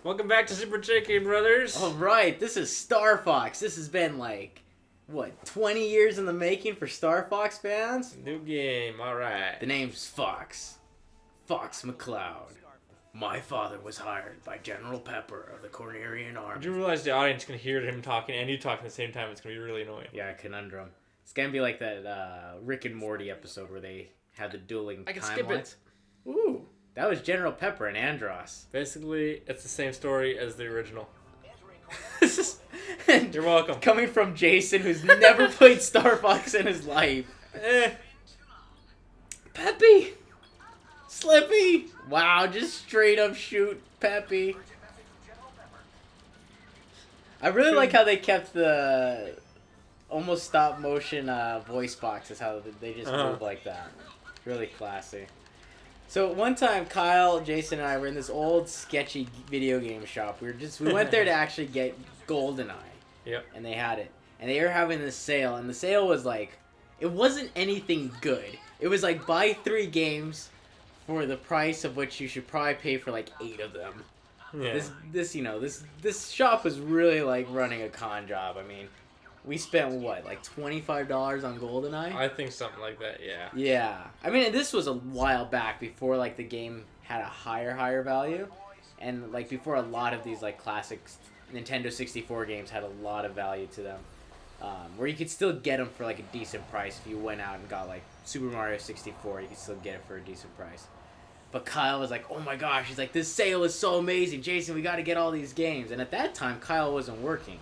Welcome back to Super JK Brothers. Alright, this is Star Fox. This has been like, 20 years in the making for Star Fox fans? New game, alright. The name's Fox. Fox McCloud. My father was hired by General Pepper of the Cornerian Army. Did you realize the audience can hear him talking and you talking at the same time? It's going to be really annoying. Yeah, conundrum. It's gonna be like that Rick and Morty episode where they had the dueling I can timelines. skip it. Ooh, that was General Pepper and Andros. Basically, it's the same story as the original. And You're welcome. coming from Jason, who's never played Star Fox in his life. Peppy! Slippy! Wow, just straight up shoot Peppy. I really like how they kept the almost stop motion voice boxes, how they just move like that. Really classy. So one time, Kyle, Jason, and I were in this old sketchy video game shop. We went there to actually get GoldenEye. Yep. And they had it. And they were having this sale, and the sale was like, it wasn't anything good. It was like buy 3 games for the price of which you should probably pay for like 8 of them. Yeah. This shop was really like running a con job. I mean, we spent what, like $25 on GoldenEye? I think something like that, yeah. Yeah. I mean, this was a while back before like the game had a higher value, and like before a lot of these like classic Nintendo 64 games had a lot of value to them. Where you could still get them for like a decent price if you went out and got like Super Mario 64, you could still get it for a decent price. But Kyle was like, oh my gosh, he's like, this sale is so amazing. Jason, we got to get all these games. And at that time, Kyle wasn't working.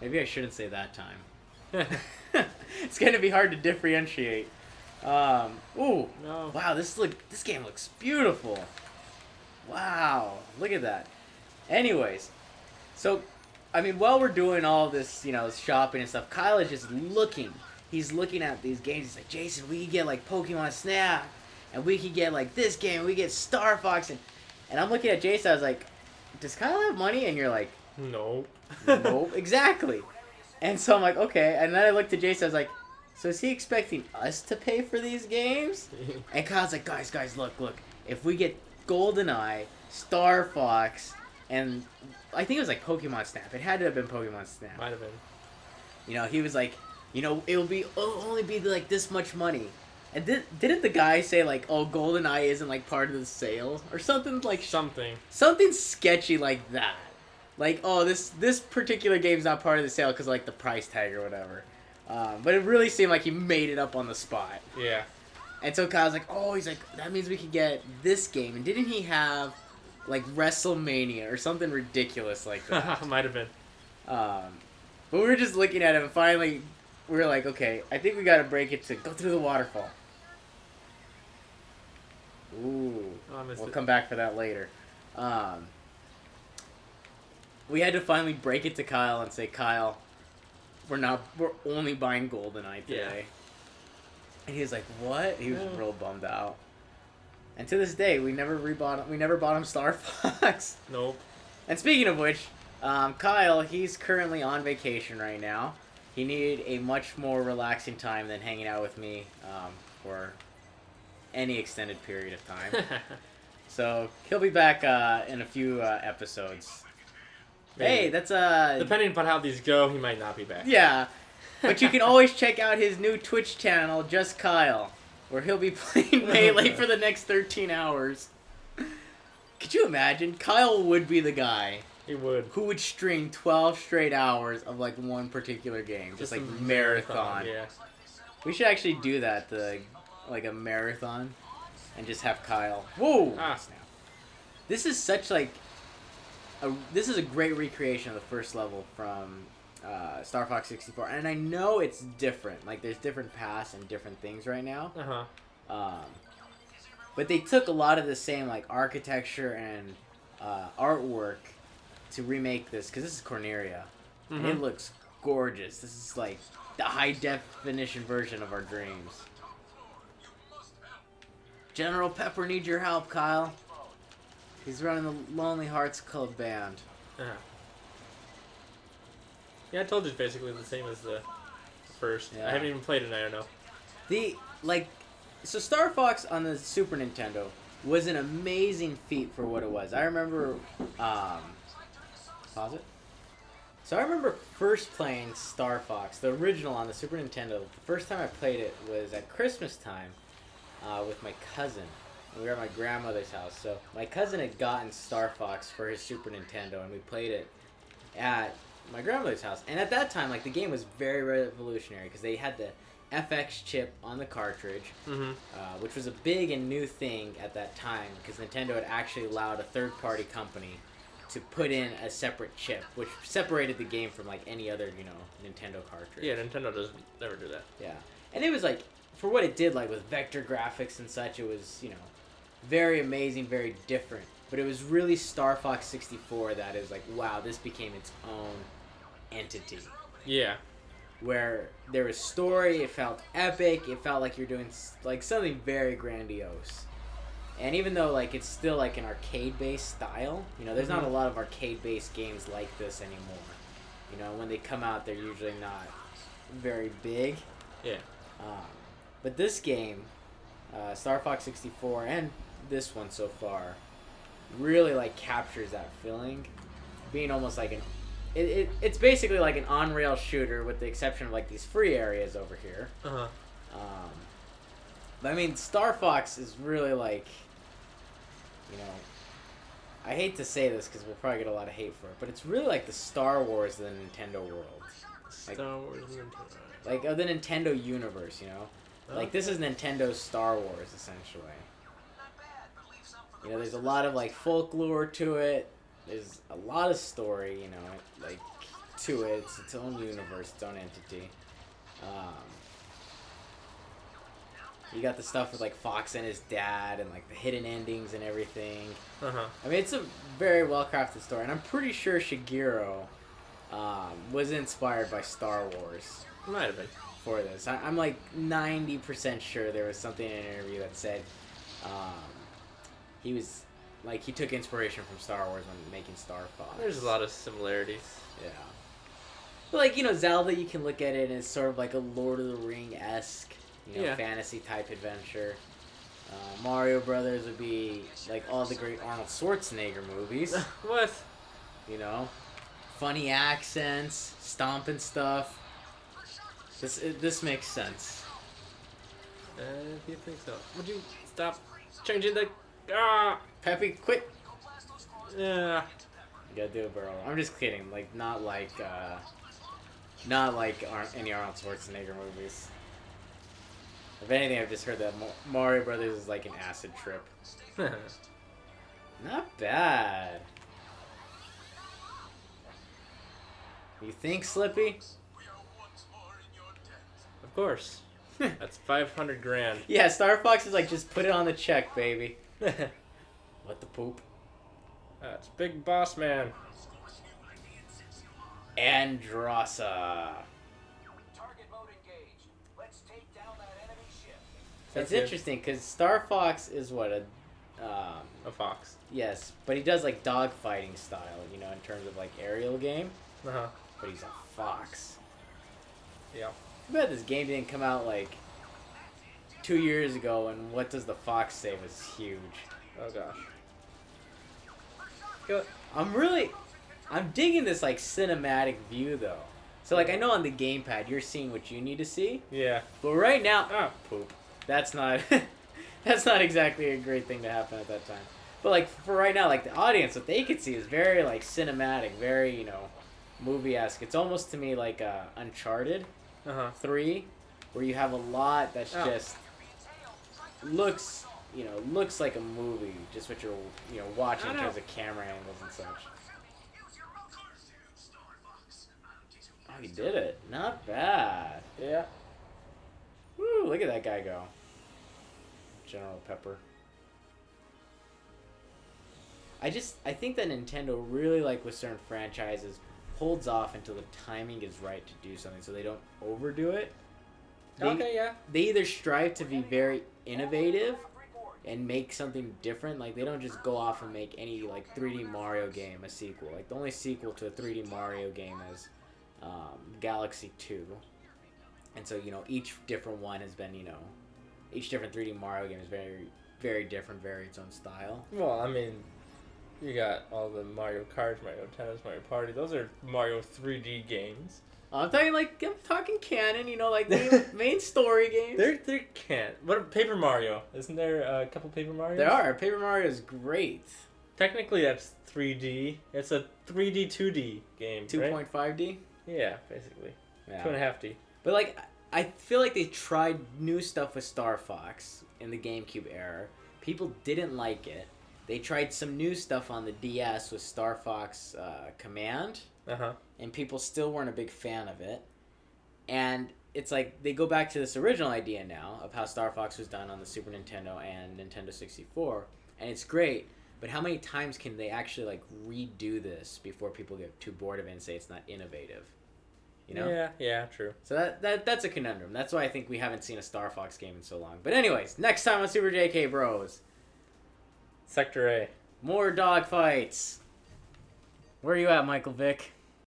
Maybe I shouldn't say that time. It's going to be hard to differentiate. Ooh. No. Wow, this game looks beautiful. Wow, look at that. Anyways, so, I mean, while we're doing all this, shopping and stuff, Kyle is just looking. He's looking at these games. He's like, Jason, we could get, like, Pokemon Snap. And we could get, like, this game. We get Star Fox. And I'm looking at Jason. I was like, does Kyle have money? And you're like, Nope. nope. Exactly. And so I'm like, okay. And then I looked at Jason. I was like, so is he expecting us to pay for these games? And Kyle's like, guys, look. If we get GoldenEye, Star Fox, and I think it was like Pokemon Snap. It had to have been Pokemon Snap. Might have been. He was like, it'll only be like this much money. And didn't the guy say like, oh, GoldenEye isn't like part of the sale or something like something sketchy like that? Like, oh, this particular game's not part of the sale because like the price tag or whatever. But it really seemed like he made it up on the spot. Yeah. And so Kyle's like, oh, he's like, that means we could get this game. And didn't he have like WrestleMania or something ridiculous like that? Might have been. But we were just looking at him, and finally we were like, okay, I think we got to break it to go through the waterfall. Ooh. Oh, we'll come back for that later. We had to finally break it to Kyle and say, Kyle, we're only buying GoldenEye today. Yeah. And he was like, what? He was real bummed out. And to this day, we never bought him Star Fox. Nope. And speaking of which, Kyle, he's currently on vacation right now. He needed a much more relaxing time than hanging out with me for any extended period of time. So he'll be back in a few episodes. Maybe. Hey, that's Depending upon how these go, he might not be back. Yeah, but you can always check out his new Twitch channel, Just Kyle, where he'll be playing Melee for the next 13 hours. Could you imagine? Kyle would be the guy. He would. Who would stream 12 straight hours of like one particular game, just like marathon. Yeah. We should actually do that, like a marathon, and just have Kyle. Whoa! Snap. This is such like this is a great recreation of the first level from Star Fox 64, and I know it's different. Like there's different paths and different things right now. But they took a lot of the same like architecture and artwork to remake this, because this is Corneria, and it looks gorgeous. This is like the high definition version of our dreams. General Pepper needs your help, Kyle. He's running the Lonely Hearts Club band. Yeah, I told you it's basically the same as the first. Yeah. I haven't even played it, and I don't know. So Star Fox on the Super Nintendo was an amazing feat for what it was. I remember, pause it. So I remember first playing Star Fox, the original on the Super Nintendo. The first time I played it was at Christmas time with my cousin. We were at my grandmother's house. So my cousin had gotten Star Fox for his Super Nintendo, and we played it at my grandmother's house. And at that time, like, the game was very revolutionary because they had the FX chip on the cartridge, which was a big and new thing at that time because Nintendo had actually allowed a third-party company to put in a separate chip, which separated the game from like any other, Nintendo cartridge. Yeah, Nintendo doesn't never do that. Yeah, and it was like, for what it did, like with vector graphics and such, it was, very amazing, very different. But it was really Star Fox 64 that is like, wow, this became its own entity. Yeah. Where there was story, it felt epic, it felt like you're doing like something very grandiose. And even though like it's still like an arcade-based style, there's not a lot of arcade-based games like this anymore. When they come out, they're usually not very big. Yeah. But this game, Star Fox 64, and this one so far, really like captures that feeling, being almost like it's basically like an on-rail shooter with the exception of like these free areas over here. But I mean, Star Fox is really like, I hate to say this because we'll probably get a lot of hate for it, but it's really like the Star Wars of the Nintendo world. Like, Star Wars Nintendo. Like, of the Nintendo universe, Like, this is Nintendo's Star Wars, essentially. There's a lot of, like, folklore to it. There's a lot of story, like, to it. It's its own universe, its own entity. You got the stuff with, like, Fox and his dad and, like, the hidden endings and everything. I mean, it's a very well-crafted story. And I'm pretty sure Shigeru was inspired by Star Wars. Might have been. For this. I'm, like, 90% sure there was something in an interview that said he was, like, he took inspiration from Star Wars when making Star Fox. There's a lot of similarities. Yeah. But, like, Zelda, you can look at it and it's sort of like a Lord of the Ring-esque, fantasy-type adventure. Mario Brothers would be, like, all the great Arnold Schwarzenegger movies. What? Funny accents, stomping stuff. This makes sense. If you think so. Would you stop changing the... Peppy, quit! Yeah. You gotta do it, bro. I'm just kidding. Like, not like any Arnold Schwarzenegger movies. If anything, I've just heard that Mario Brothers is like an acid trip. Not bad. You think, Slippy? Of course. That's 500 grand. Yeah, Star Fox is like, just put it on the check, baby. What the poop? That's Big Boss Man. Androsa. It's interesting because Star Fox is what a fox. Yes, but he does like dogfighting style, in terms of like aerial game. But he's a fox. Yeah. I bet this game didn't come out like 2 years ago, and what does the fox say was huge. Oh gosh. I'm digging this like cinematic view though. So like I know on the gamepad you're seeing what you need to see. Yeah. But right now, poop. That's not exactly a great thing to happen at that time. But like for right now, like the audience, what they could see is very like cinematic, very movie-esque. It's almost to me like Uncharted 3, where you have a lot that's just looks like a movie, just what you're watching in terms of camera angles and such. Oh, he did it. Not bad. Yeah. Woo! Look at that guy go. General Pepper. I think that Nintendo really, like with certain franchises, holds off until the timing is right to do something, so they don't overdo it. They either strive to be very innovative and make something different. Like, they don't just go off and make any, like, 3D Mario game a sequel. Like, the only sequel to a 3D Mario game is Galaxy 2. And so, each different one has been, each different 3D Mario game is very very different, vary its own style. Well, I mean, you got all the Mario Kart, Mario Tennis, Mario Party. Those are Mario 3D games. I'm talking canon, you know, like main story games. They can't. What Paper Mario? Isn't there a couple Paper Marios? There are. Paper Mario is great. Technically, that's 3D. It's a 3D 2D game, 2.5D? Yeah, basically. Yeah. 2.5D. But, like, I feel like they tried new stuff with Star Fox in the GameCube era. People didn't like it. They tried some new stuff on the DS with Star Fox Command. Uh-huh. And people still weren't a big fan of it. And it's like they go back to this original idea now of how Star Fox was done on the Super Nintendo and Nintendo 64. And it's great. But how many times can they actually, like, redo this before people get too bored of it and say it's not innovative? You know? Yeah, true. So that's a conundrum. That's why I think we haven't seen a Star Fox game in so long. But anyways, next time on Super JK Bros. Sector A. More dogfights. Where are you at, Michael Vick?